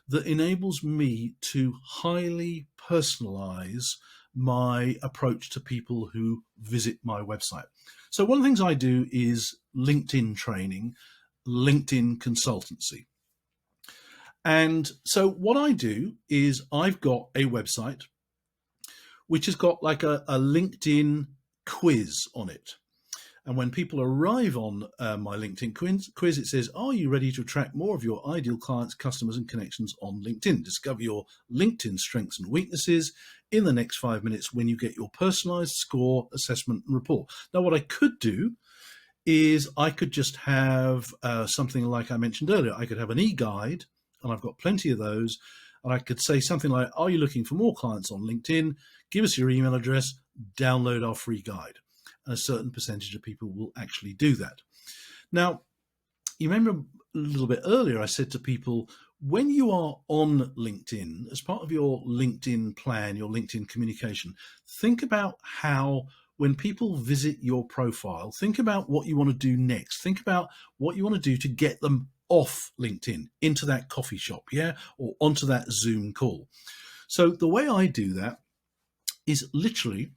that enables me to highly personalize my approach to people who visit my website. So one of the things I do is LinkedIn training, LinkedIn consultancy. And so what I do is I've got a website which has got like a LinkedIn quiz on it. And when people arrive on my LinkedIn quiz, it says, are you ready to attract more of your ideal clients, customers, and connections on LinkedIn? Discover your LinkedIn strengths and weaknesses in the next 5 minutes when you get your personalized score, assessment, and report. Now, what I could do is I could just have something like I mentioned earlier. I could have an e-guide, and I've got plenty of those. And I could say something like, are you looking for more clients on LinkedIn? Give us your email address, download our free guide. And a certain percentage of people will actually do that. Now, you remember a little bit earlier, I said to people, when you are on LinkedIn, as part of your LinkedIn plan, your LinkedIn communication, think about how when people visit your profile, think about what you want to do next. Think about what you want to do to get them off LinkedIn into that coffee shop, or onto that Zoom call. So the way I do that is literally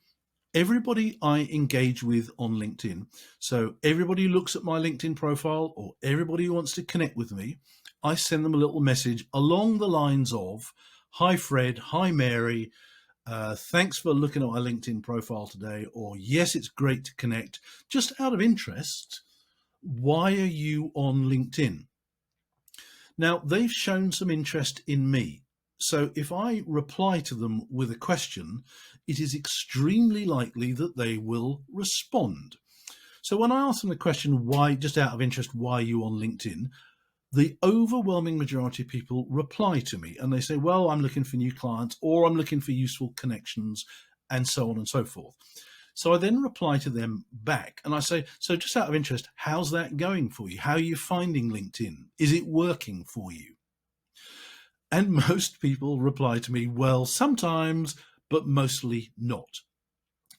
everybody I engage with on LinkedIn. So everybody who looks at my LinkedIn profile or everybody who wants to connect with me, I send them a little message along the lines of, hi Fred, hi Mary, thanks for looking at my LinkedIn profile today, or yes, it's great to connect. Just out of interest, why are you on LinkedIn? Now, they've shown some interest in me. So if I reply to them with a question, it is extremely likely that they will respond. So when I ask them the question, why, just out of interest, why are you on LinkedIn? The overwhelming majority of people reply to me and they say, well, I'm looking for new clients, or I'm looking for useful connections, and so on and so forth. So I then reply to them back and I say, so just out of interest, how's that going for you? How are you finding LinkedIn? Is it working for you? And most people reply to me, well, sometimes, but mostly not.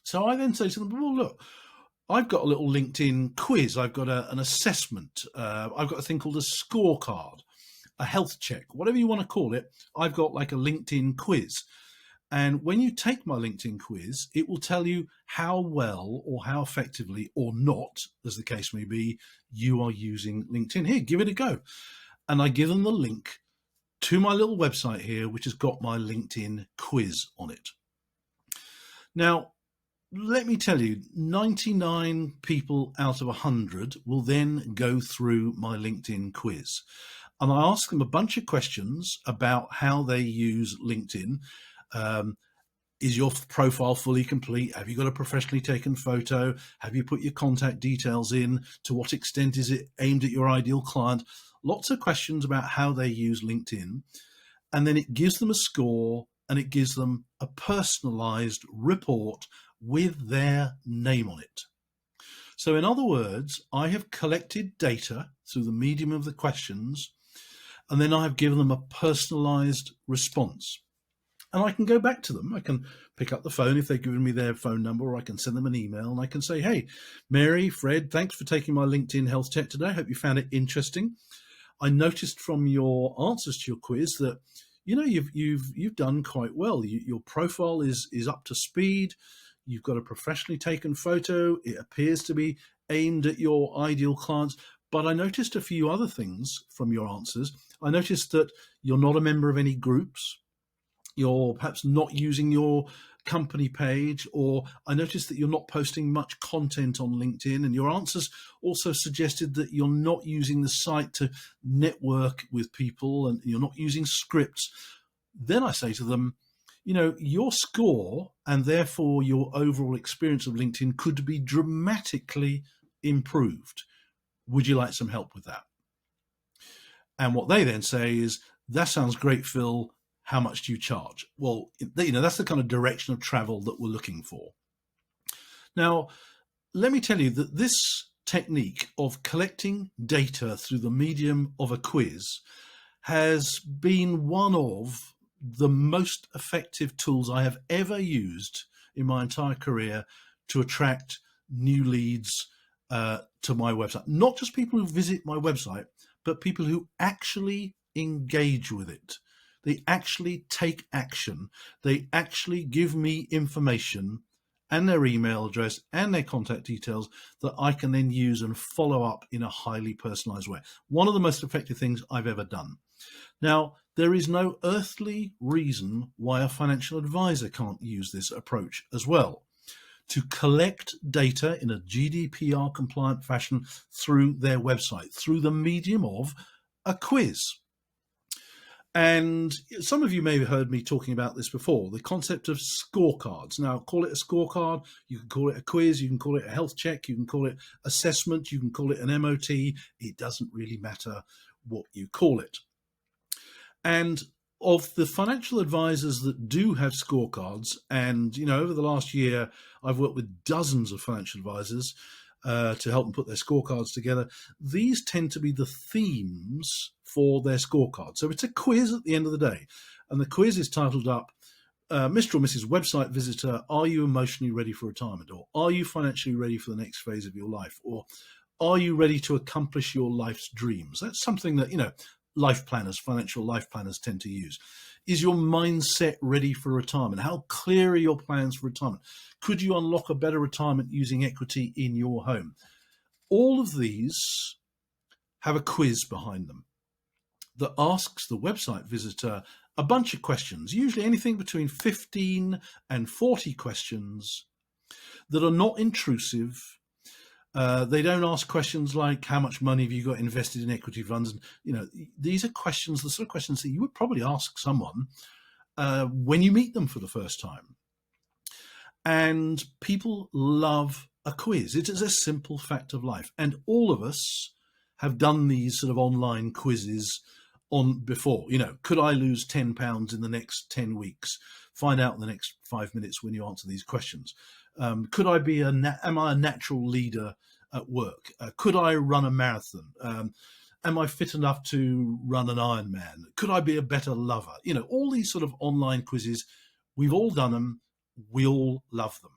So I then say to them, well, look, I've got a little LinkedIn quiz. I've got an assessment. I've got a thing called a scorecard, a health check, whatever you want to call it. I've got like a LinkedIn quiz. And when you take my LinkedIn quiz, it will tell you how well or how effectively or not, as the case may be, you are using LinkedIn. Here, give it a go. And I give them the link to my little website here, which has got my LinkedIn quiz on it. Now, let me tell you, 99 people out of 100 will then go through my LinkedIn quiz. And I ask them a bunch of questions about how they use LinkedIn. Is your profile fully complete? Have you got a professionally taken photo? Have you put your contact details in? To what extent is it aimed at your ideal client? Lots of questions about how they use LinkedIn. And then it gives them a score and it gives them a personalized report with their name on it. So in other words, I have collected data through the medium of the questions, and then I've given them a personalized response. And I can go back to them. I can pick up the phone if they've given me their phone number, or I can send them an email and I can say, hey, Mary, Fred, thanks for taking my LinkedIn health check today. I hope you found it interesting. I noticed from your answers to your quiz that, you know, you've done quite well. Your profile is up to speed. You've got a professionally taken photo. It appears to be aimed at your ideal clients. But I noticed a few other things from your answers. I noticed that you're not a member of any groups. You're perhaps not using your company page, or I noticed that you're not posting much content on LinkedIn, and your answers also suggested that you're not using the site to network with people and you're not using scripts. Then I say to them, you know, your score and therefore your overall experience of LinkedIn could be dramatically improved. Would you like some help with that? And what they then say is, that sounds great, Phil. How much do you charge? Well, you know, that's the kind of direction of travel that we're looking for. Now, let me tell you that this technique of collecting data through the medium of a quiz has been one of the most effective tools I have ever used in my entire career to attract new leads to my website. Not just people who visit my website, but people who actually engage with it. They actually take action. They actually give me information and their email address and their contact details that I can then use and follow up in a highly personalized way. One of the most effective things I've ever done. Now, there is no earthly reason why a financial advisor can't use this approach as well. to collect data in a GDPR compliant fashion through their website, through the medium of a quiz. And some of you may have heard me talking about this before, the concept of scorecards. Now, call it a scorecard, you can call it a quiz, you can call it a health check, you can call it assessment, you can call it an MOT. It doesn't really matter what you call it. And of the financial advisors that do have scorecards, and over the last year, I've worked with dozens of financial advisors to help them put their scorecards together. These tend to be the themes for their scorecard. So it's a quiz at the end of the day. And the quiz is titled up, Mr. or Mrs. Website Visitor, are you emotionally ready for retirement? Or are you financially ready for the next phase of your life? Or are you ready to accomplish your life's dreams? That's something that, life planners, financial life planners tend to use. Is your mindset ready for retirement? How clear are your plans for retirement? Could you unlock a better retirement using equity in your home? All of these have a quiz behind them that asks the website visitor a bunch of questions, usually anything between 15 and 40 questions that are not intrusive. They don't ask questions like how much money have you got invested in equity funds? And, these are questions, the sort of questions that you would probably ask someone when you meet them for the first time. And people love a quiz. It is a simple fact of life. And all of us have done these sort of online quizzes on before. Could I lose £10 in the next 10 weeks? Find out in the next 5 minutes when you answer these questions. Could I be am I a natural leader at work? Could I run a marathon? Am I fit enough to run an Ironman? Could I be a better lover? All these sort of online quizzes, we've all done them. We all love them.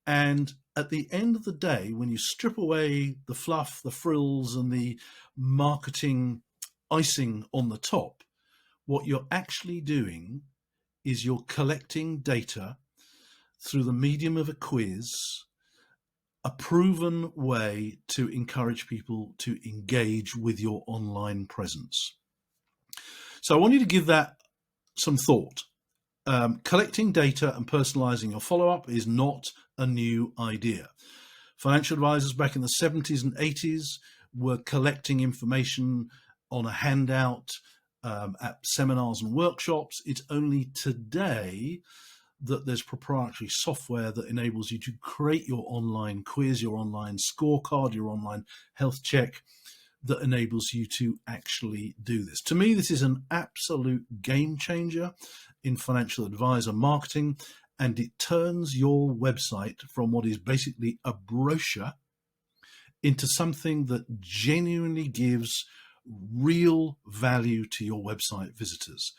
And at the end of the day, when you strip away the fluff, the frills, and the marketing icing on the top, what you're actually doing is you're collecting data through the medium of a quiz, a proven way to encourage people to engage with your online presence. So I want you to give that some thought. Collecting data and personalizing your follow-up is not a new idea. Financial advisors back in the 70s and 80s were collecting information on a handout at seminars and workshops. It's only today that there's proprietary software that enables you to create your online quiz, your online scorecard, your online health check, that enables you to actually do this. To me, this is an absolute game changer in financial advisor marketing, and it turns your website from what is basically a brochure into something that genuinely gives real value to your website visitors.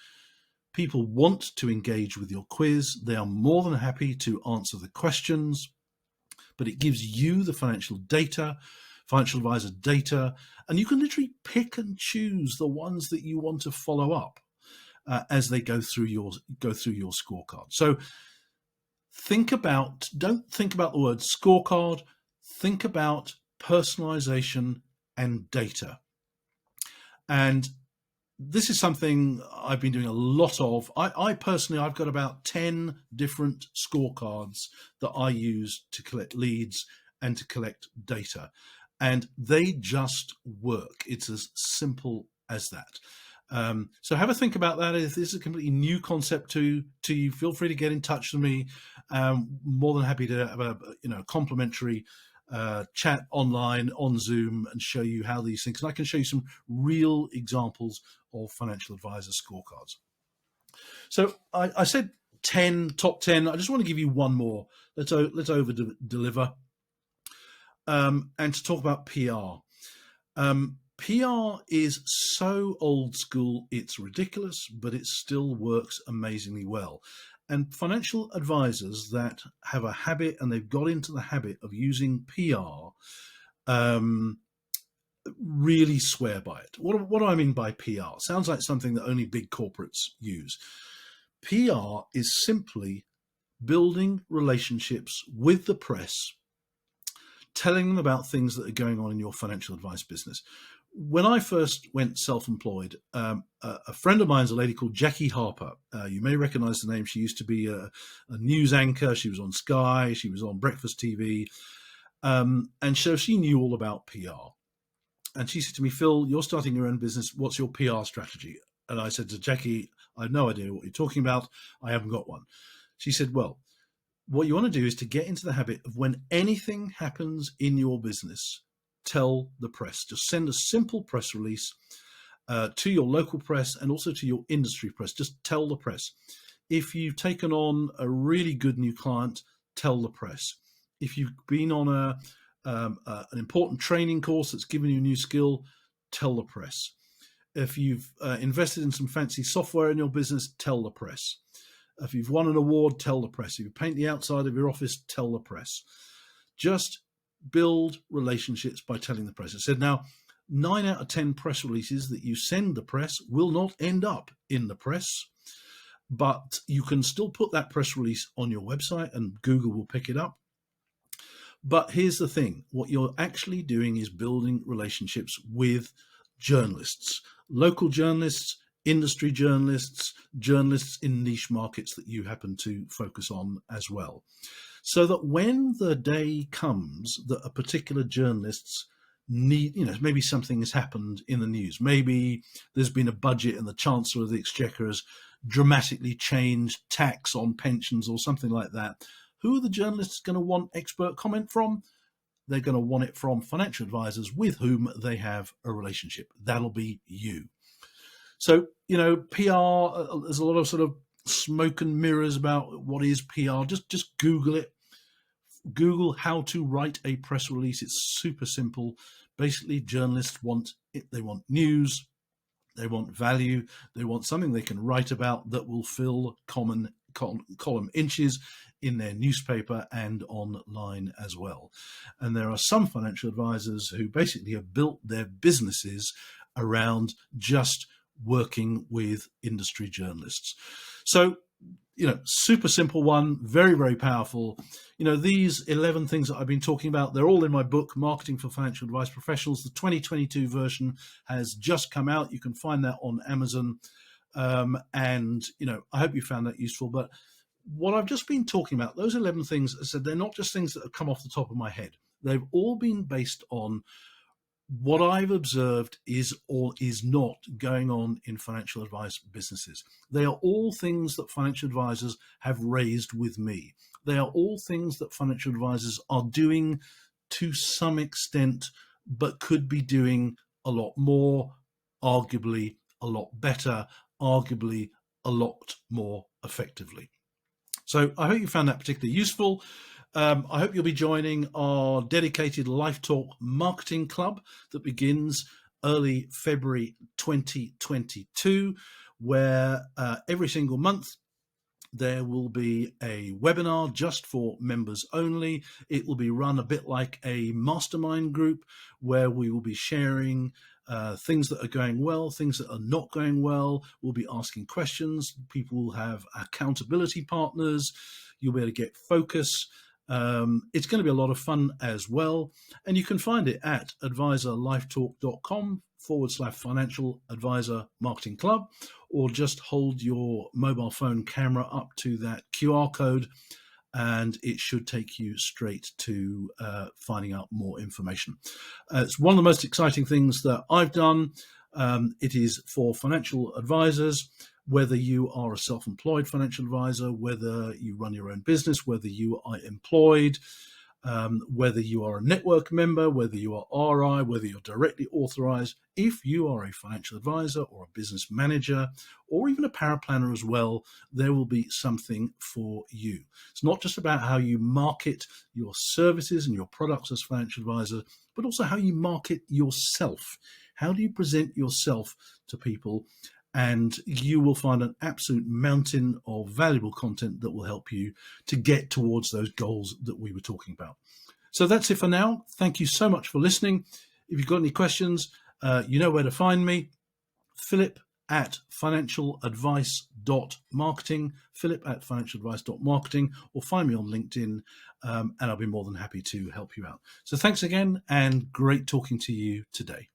People want to engage with your quiz. They are more than happy to answer the questions, but it gives you the financial advisor data, and you can literally pick and choose the ones that you want to follow up as they go through your scorecard. So don't think about the word scorecard, think about personalization and data. And this is something I've been doing a lot of. I personally, I've got about 10 different scorecards that I use to collect leads and to collect data. And they just work. It's as simple as that. So have a think about that. If this is a completely new concept to you, feel free to get in touch with me. More than happy to have a complimentary chat online on Zoom and show you how these things. And I can show you some real examples of financial advisor scorecards. So I said top 10. I just want to give you one more. Let's over deliver. And to talk about PR. PR is so old school, it's ridiculous, but it still works amazingly well. And financial advisors that have a habit, and they've got into the habit of using PR, really swear by it. What do I mean by PR? Sounds like something that only big corporates use. PR is simply building relationships with the press telling them about things that are going on in your financial advice business. When I first went self-employed, a friend of mine is a lady called Jackie Harper. You may recognize the name. She used to be a news anchor. She was on Sky. She was on Breakfast TV. And so she knew all about PR. And she said to me, Phil, you're starting your own business. What's your PR strategy? And I said to Jackie, I have no idea what you're talking about. I haven't got one. She said, well, what you want to do is to get into the habit of when anything happens in your business, tell the press. Just send a simple press release to your local press and also to your industry press. Just tell the press. If you've taken on a really good new client, tell the press. If you've been on an important training course that's given you a new skill, tell the press. If you've invested in some fancy software in your business, tell the press. If you've won an award, tell the press. If you paint the outside of your office, tell the press. Just build relationships by telling the press. I said, now, 9 out of 10 press releases that you send the press will not end up in the press, but you can still put that press release on your website and Google will pick it up. But here's the thing, what you're actually doing is building relationships with journalists, local journalists, industry journalists, journalists in niche markets that you happen to focus on as well. So that when the day comes that a particular journalist need, maybe something has happened in the news, maybe there's been a budget and the Chancellor of the Exchequer has dramatically changed tax on pensions or something like that, who are the journalists going to want expert comment from? They're going to want it from financial advisors with whom they have a relationship. That'll be you. So, PR, there's a lot of sort of smoke and mirrors about what is PR. Just Google it. Google how to write a press release. It's super simple. Basically, journalists want it. They want news. They want value. They want something they can write about that will fill column inches in their newspaper and online as well. And there are some financial advisors who basically have built their businesses around just working with industry journalists. So, super simple one, very, very powerful. These 11 things that I've been talking about, they're all in my book, Marketing for Financial Advice Professionals. The 2022 version has just come out. You can find that on Amazon. And I hope you found that useful. But what I've just been talking about, those 11 things, I said, they're not just things that have come off the top of my head. They've all been based on what I've observed is or is not going on in financial advice businesses. They are all things that financial advisors have raised with me. They are all things that financial advisors are doing to some extent, but could be doing a lot more, arguably a lot better, arguably a lot more effectively. So I hope you found that particularly useful. I hope you'll be joining our dedicated Life Talk Marketing Club that begins early February 2022, where every single month there will be a webinar just for members only. It will be run a bit like a mastermind group where we will be sharing things that are going well, things that are not going well. We'll be asking questions. People will have accountability partners. You'll be able to get focus. It's going to be a lot of fun as well. And you can find it at advisorlifetalk.com/financial advisor marketing club, or just hold your mobile phone camera up to that QR code and it should take you straight to finding out more information. It's one of the most exciting things that I've done. It is for financial advisors, whether you are a self-employed financial advisor, whether you run your own business, whether you are employed, whether you are a network member, whether you are RI, whether you're directly authorized. If you are a financial advisor or a business manager, or even a paraplanner as well, there will be something for you. It's not just about how you market your services and your products as financial advisor, but also how you market yourself. How do you present yourself to people? And you will find an absolute mountain of valuable content that will help you to get towards those goals that we were talking about. So that's it for now. Thank you so much for listening. If you've got any questions, you know where to find me, Philip at financialadvice.marketing, Philip at financialadvice.marketing, or find me on LinkedIn, and I'll be more than happy to help you out. So thanks again, and great talking to you today.